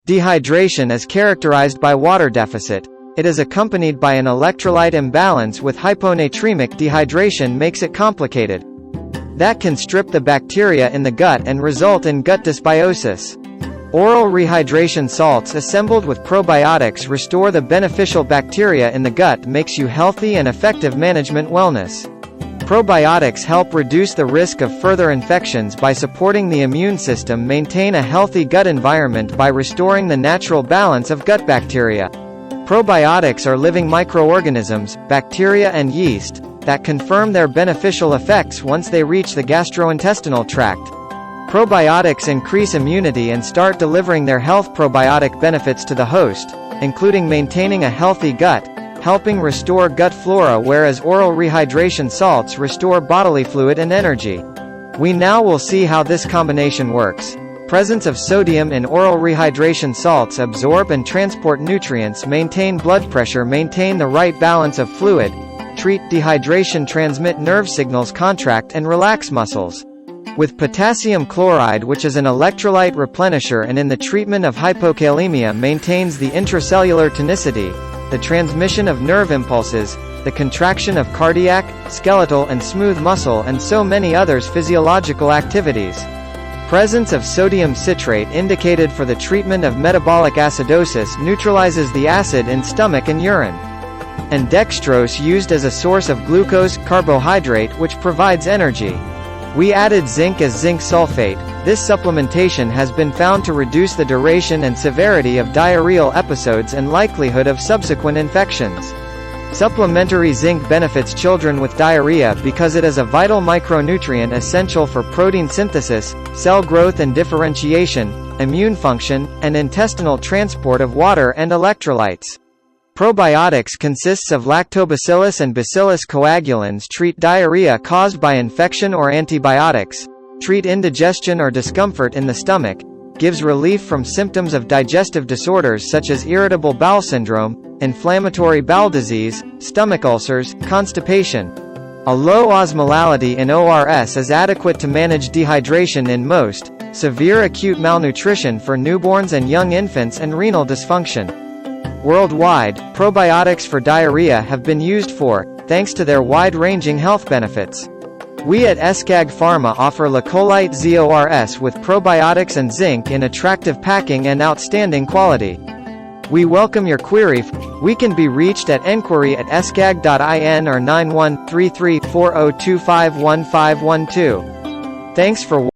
Dehydration is characterized by water deficit. It is accompanied by an electrolyte imbalance with hyponatremic dehydration makes it complicated. That can strip the bacteria in the gut and result in gut dysbiosis. Oral rehydration salts assembled with probiotics restore the beneficial bacteria in the gut, makes you healthy and effective management wellness. Probiotics help reduce the risk of further infections by supporting the immune system, maintain a healthy gut environment by restoring the natural balance of gut bacteria. Probiotics are living microorganisms, bacteria and yeast, that confirm their beneficial effects once they reach the gastrointestinal tract. Probiotics increase immunity and start delivering their health probiotic benefits to the host, including maintaining a healthy gut, helping restore gut flora, whereas oral rehydration salts restore bodily fluid and energy. We now will see how this combination works. Presence of sodium in oral rehydration salts absorb and transport nutrients, maintain blood pressure, maintain the right balance of fluid, treat dehydration, transmit nerve signals, contract and relax muscles. With potassium chloride, which is an electrolyte replenisher and in the treatment of hypokalemia maintains the intracellular tonicity, the transmission of nerve impulses, the contraction of cardiac, skeletal and smooth muscle and so many others physiological activities. Presence of sodium citrate indicated for the treatment of metabolic acidosis neutralizes the acid in stomach and urine. And dextrose used as a source of glucose, carbohydrate, which provides energy. We added zinc as zinc sulfate. This supplementation has been found to reduce the duration and severity of diarrheal episodes and likelihood of subsequent infections. Supplementary zinc benefits children with diarrhea because it is a vital micronutrient essential for protein synthesis, cell growth and differentiation, immune function, and intestinal transport of water and electrolytes. Probiotics consists of lactobacillus and bacillus coagulans, treat diarrhea caused by infection or antibiotics, treat indigestion or discomfort in the stomach, gives relief from symptoms of digestive disorders such as irritable bowel syndrome, inflammatory bowel disease, stomach ulcers, constipation. A low osmolality in ORS is adequate to manage dehydration in most, severe acute malnutrition for newborns and young infants and renal dysfunction. Worldwide, probiotics for diarrhea have been used for, thanks to their wide-ranging health benefits. We at Eskag Pharma offer Lacolite ZORS with probiotics and zinc in attractive packing and outstanding quality. We welcome your query. We can be reached at enquiry@eskag.in or 913340251512. Thanks for watching.